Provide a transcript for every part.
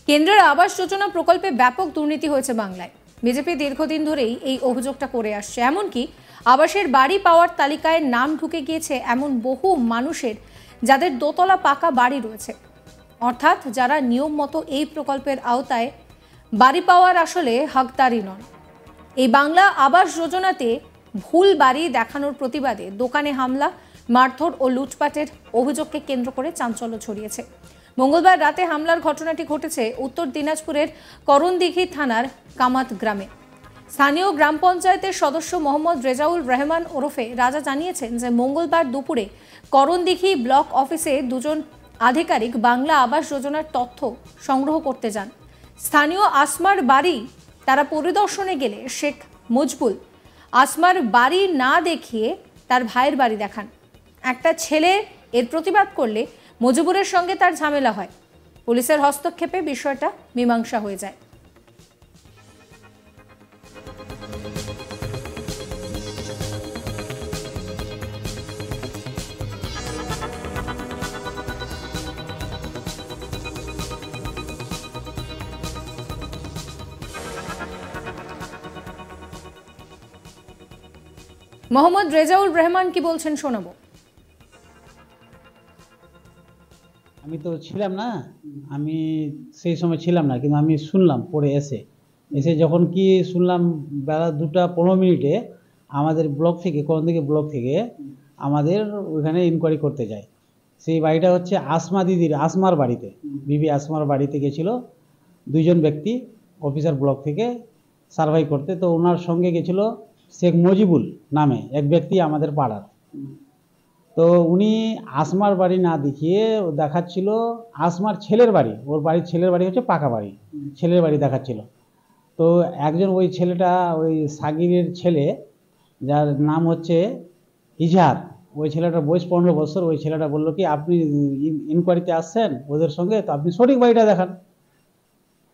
কেন্দ্রের আবাস যোজনা প্রকল্পে ব্যাপক দুর্নীতি হয়েছে বাংলায়। বিজেপি দীর্ঘদিন ধরেই এই অভিযোগটা করে আসছে। এমনকি আবাসের বাড়ি পাওয়ার তালিকায় নাম ঢুকে গিয়েছে এমন বহু মানুষের, যাদের দোতলা পাকা বাড়ি রয়েছে, অর্থাৎ যারা নিয়ম মতো এই প্রকল্পের আওতায় বাড়ি পাওয়ার আসলে হকদারই নন। এই বাংলা আবাস যোজনাতে ভুল বাড়ি দেখানোর প্রতিবাদে দোকানে হামলা, মারধর ও লুটপাটের অভিযোগকে কেন্দ্র করে চাঞ্চল্য ছড়িয়েছে। মঙ্গলবার রাতে হামলার ঘটনাটি ঘটেছে উত্তর দিনাজপুরের করণদিঘি থানার কামাত গ্রামে। স্থানীয় গ্রাম পঞ্চায়েতের সদস্য মোহাম্মদ রেজাউল রহমান ওরফে রাজা জানিয়েছেন যে মঙ্গলবার দুপুরে করণদিঘি ব্লক অফিসে দুজন আধিকারিক বাংলা আবাস যোজনার তথ্য সংগ্রহ করতে যান। স্থানীয় আসমার বাড়ি তারা পরিদর্শনে গেলে শেখ মজবুল আসমার বাড়ি না দেখিয়ে তার ভাইয়ের বাড়ি দেখান। একটা ছেলে এর প্রতিবাদ করলে মজবুরের সঙ্গে তার ঝামেলা হয়। পুলিশের হস্তক্ষেপে বিষয়টা মীমাংসা হয়ে যায়। মোহাম্মদ রেজাউল রহমান কি বলছেন শোনাবো। আমি তো ছিলাম না, আমি সেই সময় ছিলাম না, কিন্তু আমি শুনলাম পরে এসে যখন কি শুনলাম বেলা 2:15 আমাদের ব্লক থেকে করণদিঘি ব্লক থেকে আমাদের ওইখানে ইনকোয়ারি করতে যায়। সেই বাড়িটা হচ্ছে আসমা দিদির, আসমার বাড়িতে, বিবি আসমার বাড়িতে গেছিল দুইজন ব্যক্তি অফিসার ব্লক থেকে সার্ভে করতে। তো ওনার সঙ্গে গেছিল শেখ মজিবুল নামে এক ব্যক্তি আমাদের পাড়ার। তো উনি আসমার বাড়ি না দেখিয়ে দেখাচ্ছিল আসমার ছেলের বাড়ি, ওর বাড়ির ছেলের বাড়ি হচ্ছে পাকা বাড়ি, ছেলের বাড়ি দেখাচ্ছিল। তো একজন ওই ছেলেটা, ওই সাগিরের ছেলে যার নাম হচ্ছে ইজহার, ওই ছেলেটার বয়স 15 বছর। ওই ছেলেটা বললো কি আপনি ইনকোয়ারিতে আসছেন ওদের সঙ্গে, তো আপনি সঠিক বাড়িটা দেখান।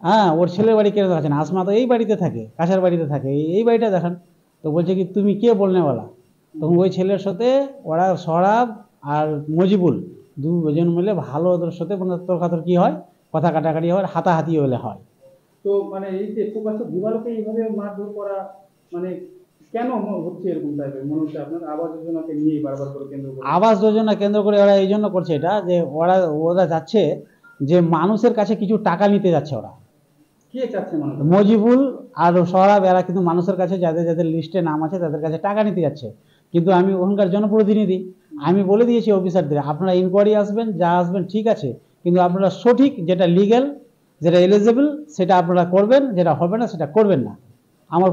হ্যাঁ, ওর ছেলের বাড়ি কেন দেখাচ্ছেন? আসমা তো এই বাড়িতে থাকে, কাছের বাড়িতে থাকে, এই বাড়িটা দেখান। তো বলছে কি তুমি কে বলনেওয়ালা? তখন ওই ছেলের সাথে ওরা সরাব আর মজিবুল দুজন মিলে ভালো ওদের সাথে তর্কাতর্কি হয়, কথা কাটাকাটি হয়, হাতাহাতি হলে হয়। তো মানে এই যে প্রকাশ্য দিবালোকে এইভাবে মারধর করা মানে কেন হচ্ছে এরকম টাইপের? মনে হচ্ছে আপনার আবাস যোজনাকে নিয়ে বারবার করে কেন্দ্র করে, আবাস যোজনা কেন্দ্র করে ওরা এই জন্য করছে এটা, যে ওরা যাচ্ছে যে মানুষের কাছে কিছু টাকা নিতে যাচ্ছে। ওরা কে চাচ্ছে মানুষ? মজিবুল আর সরাব এরা কিন্তু মানুষের কাছে যাদের যাদের লিস্টে নাম আছে তাদের কাছে টাকা নিতে যাচ্ছে। কিন্তু আমি ওখানকার জনপ্রতিনিধি, আমি বলে দিয়েছি অফিসারদের আপনারা ইনকোয়ারি আসবেন, যা আসবেন ঠিক আছে, কিন্তু আপনারা সঠিক যেটা লিগ্যাল, যেটা এলিজিবল সেটা আপনারা করবেন, যেটা হবে না সেটা করবেন না। আমার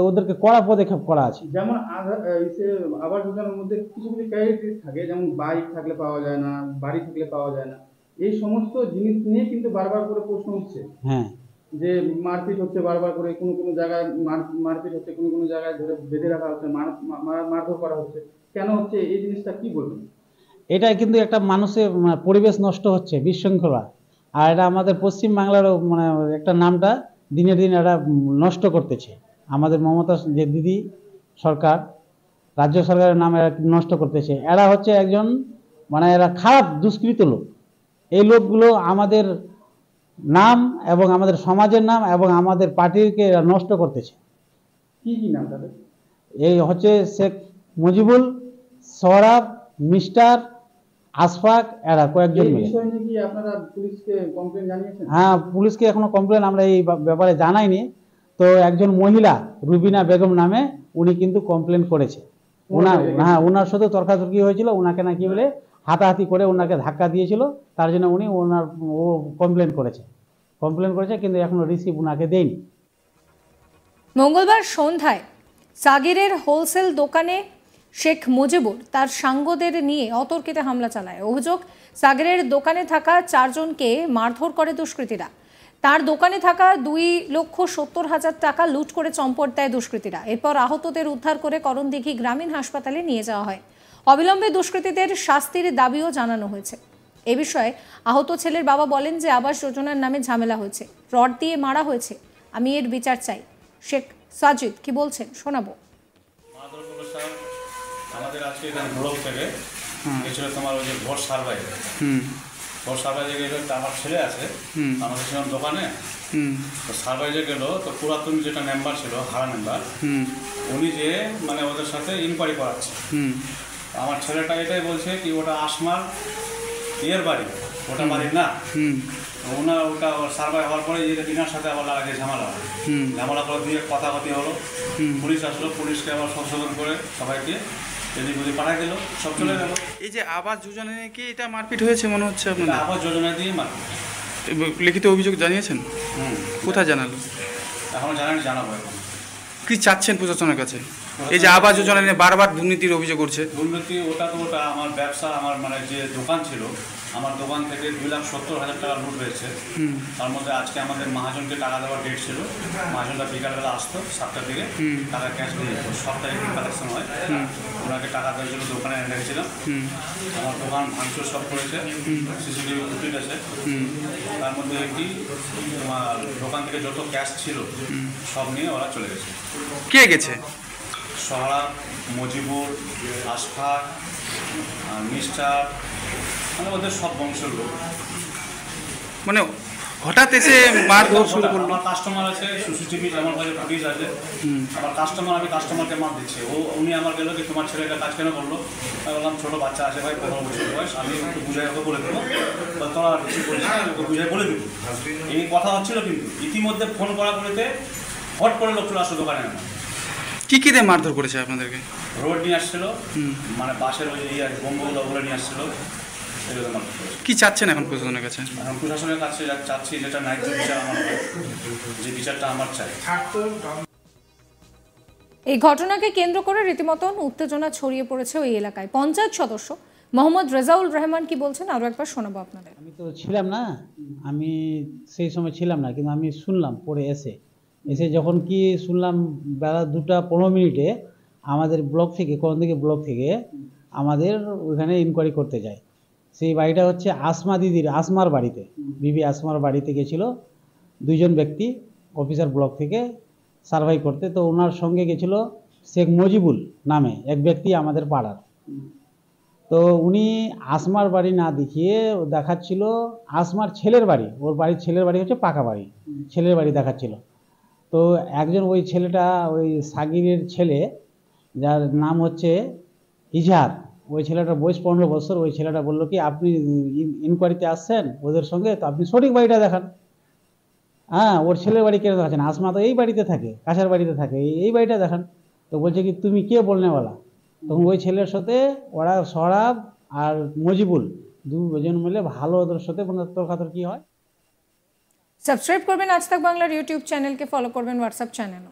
ওদেরকে কড়া পদক্ষেপ করা আছে। যেমন আবাস যোজনার মধ্যে কিছু কিছু ক্রাইটেরিয়া থাকে, যেমন বাইক থাকলে পাওয়া যায় না, বাড়ি থাকলে পাওয়া যায় না, এই সমস্ত জিনিস নিয়ে কিন্তু বারবার করে প্রশ্ন উঠছে। হ্যাঁ, যে মারপিট হচ্ছে বারবার করে, কোনো কোনো জায়গায় মারপিট হচ্ছে, কোনো কোনো জায়গায় ধরে বেঁধে রাখা হচ্ছে, মারধর করা হচ্ছে। কেন হচ্ছে এই জিনিসটা কি বলবেন? এটা কিন্তু একটা মানুষের পরিবেশ নষ্ট হচ্ছে, বিশৃঙ্খলা। আর এটা আমাদের পশ্চিম বাংলারও মানে একটা নামটা দিনের দিন এরা নষ্ট করতেছে। আমাদের মমতা যে দিদি সরকার, রাজ্য সরকারের নাম এরা নষ্ট করতেছে। এরা হচ্ছে একজন মানে এরা খারাপ দুষ্কৃত লোক। এই লোকগুলো আমাদের নাম এবং আমাদের সমাজের নাম এবং আমাদের পার্টিকে নষ্ট করতেছে। কি কি নাম তাদের? এই হচ্ছে শেখ মজিবুল, সরাব, মিস্টার আশফাক, এরা কয়েকজন মিলে। এই বিষয় নিয়ে কি আপনারা পুলিশকে কমপ্লেন জানিয়েছেন? হ্যাঁ, পুলিশকে এখনো কমপ্লেন আমরা এই ব্যাপারে জানাইনি। তো একজন মহিলা রুবিনা বেগম নামে উনি কিন্তু কমপ্লেন করেছে। ওনার সাথে তর্কাতর্কি হয়েছিল, ওনাকে নাকি বলে হাতাহাতি করে ওনাকে ধাক্কা দিয়েছিল, তার জন্য ও কমপ্লেন করেছে, কিন্তু এখনো রিসিভ ওনাকে দেয়নি। মঙ্গলবার সন্ধ্যায় সাগিরের হোলসেল দোকানে শেখ মুজিবুর তার সাঙ্গদের নিয়ে অতর্কিতে হামলা চালায়। অভিযোগ, সাগিরের দোকানে থাকা 4 জনকে মারধর করে দুষ্কৃতীরা। তার দোকানে থাকা 2,70,000 টাকা লুট করে চম্পট দেয় দুষ্কৃতীরা। এরপর আহতদের উদ্ধার করে করণদিঘি গ্রামীণ হাসপাতালে নিয়ে যাওয়া হয়। অবিলম্বে দুষ্কৃতীদের শাস্তির দাবিও জানানো হয়েছে। এ বিষয়ে আহত ছেলের বাবা বলেন যে আবাস যোজনার নামে ঝামেলা হয়েছে, রড দিয়ে মারা হয়েছে, আমি এর বিচার চাই। শেখ সাজিদ কি বলছেন শোনাবো। আমাদের আজকে এখানে ব্লক থেকে গেছিল তোমার ওই যে ভোট সার্ভাই, ওর সার্ভাইজে গেল, আমার ছেলে আছে, আমাদের ছিলাম দোকানে, তো সার্ভাইজে গেল, তো পুরাতন যেটা মেম্বার ছিল, হারা মেম্বার, উনি যে মানে ওদের সাথে ইনকোয়ারি করাচ্ছে। আমার ছেলেটা এটাই বলছে কি ওটা আসমার ইয়ের বাড়ি, ওটা বাড়ি না। ওনার ওটা সার্ভাই হওয়ার পরে ইনার সাথে আবার লাগে ঝামেলা করে দিয়ে কথাবার্তি হলো, পুলিশ আসলো, পুলিশকে আবার সংশোধন করে সবাইকে এদিক ওদিক পাঠাই দিল, সব চলে গেল। এই যে আবাস যোজনা নিয়ে কি এটা মারপিট হয়েছে মনে হচ্ছে আপনার? আবাস যোজনা দিয়ে মারপিট। লিখিত অভিযোগ জানিয়েছেন? কোথায় জানালো? এখনো জানাবো এখন। কি চাচ্ছেন প্রশাসনের কাছে? এই যে আবাস যোজনা নিয়ে বারবার দুর্নীতির অভিযোগ করছে। দুর্নীতি ওটা তো ওটা আমার ব্যবসা, আমার মানে যে দোকান ছিল, আমার দোকান থেকে 2,70,000 টাকা লুট হয়েছে। তার মধ্যে আজকে আমাদের মহাজনকে টাকা দেওয়ার ডেট ছিল, মহাজনটা বিকালবেলা আসতো 7টার দিকে, টাকা ক্যাশ দিয়ে যেত, সপ্তাহে একদিন কালেকশন হয়, ওনাকে টাকা দেওয়ার জন্য দোকানে এনে রেখেছিলাম। আমার দোকান ভাঙচুর সব করেছে, সিসিটিভি ফুটেজ আছে, তার মধ্যে একটি তোমার দোকান থেকে যত ক্যাশ ছিল সব নিয়ে ওরা চলে গেছে। কে গেছে? সোহরাব, মজিবুর, আশফাক, মিস্টার, মানে ওদের সব বংশের লোক। মানে হঠাৎ এসে মারধর শুরু করলো। আমার কাস্টমার আছে, সিসিটিভি আমার কাছে ফুটেজ আছে, আমার আমি কাস্টমারকে মার দিচ্ছি। উনি আমার গেলো কি তোমার ছেলেটা কাজ কেন করলো? আমি বললাম ছোটো বাচ্চা আছে ভাই, 15 বছর বয়স, আমি একটু বুঝাই ওকে বলে দেবো, তোরা কিছু বলিস না, ওকে বুঝাই বলে দেবো। এই কথা হচ্ছিল, কিন্তু ইতিমধ্যে ফোন করা করিতে হট করে লোক চলে আসলো দোকানে। আমার কি দিয়ে মারধর করেছে আপনাদেরকে? রোড নিয়ে আসছিল, মানে বাসের ওই বোমগুলো ওগুলো নিয়ে আসছিল। কি চাচ্ছেন এখন প্রশাসনের কাছে? এখন প্রশাসনের কাছে চাচ্ছি যেটা ন্যায্য বিচার আমার, যে বিচারটা আমার চাই। এই ঘটনাকে কেন্দ্র করে রীতিমতন উত্তেজনা ছড়িয়ে পড়েছে ওই এলাকায়। পঞ্চায়েত সদস্য মোহাম্মদ রেজাউল রহমান কি বলছেন আরো একবার শোনাবো আপনাদের। আমি তো ছিলাম না, আমি সেই সময় ছিলাম না, কিন্তু আমি শুনলাম পরে এসে যখন কি শুনলাম বেলা 2:15 আমাদের ব্লক থেকে, করণদিঘি ব্লক থেকে আমাদের ওইখানে ইনকোয়ারি করতে যায়। সেই বাড়িটা হচ্ছে আসমা দিদির, আসমার বাড়িতে, বিবি আসমার বাড়িতে গেছিল 2জন ব্যক্তি অফিসার ব্লক থেকে সার্ভাই করতে। তো ওনার সঙ্গে গেছিল শেখ মজিবুল নামে এক ব্যক্তি আমাদের পাড়ার। তো উনি আসমার বাড়ি না দেখিয়ে দেখাচ্ছিল আসমার ছেলের বাড়ি, ওর বাড়ির ছেলের বাড়ি হচ্ছে পাকা বাড়ি, ছেলের বাড়ি দেখাচ্ছিল। তো একজন ওই ছেলেটা, ওই সাগিরের ছেলে যার নাম হচ্ছে ইজহার, ওই ছেলেটার বয়স 15 বছর। ওই ছেলেটা বললো কি আপনি ইনকোয়ারিতে আসছেন ওদের সঙ্গে, তো আপনি সঠিক বাড়িটা দেখান। হ্যাঁ, ওর ছেলের বাড়ি কেন দেখাচ্ছেন? আসমা তো এই বাড়িতে থাকে, কাছের বাড়িতে থাকে, এই বাড়িটা দেখান। তো বলছে কি তুমি কে বলনেওয়ালা? তখন ওই ছেলের সাথে ওরা সোহরাব আর মজিবুল 2জন মিলে ভালো ওদের সাথে তর্কাতর্কি হয়। সাবস্ক্রাইব করবেন আজ তাক বাংলার ইউটিউব চ্যানেলকে, ফলো করবেন হোয়াটসঅ্যাপ চ্যানেলও।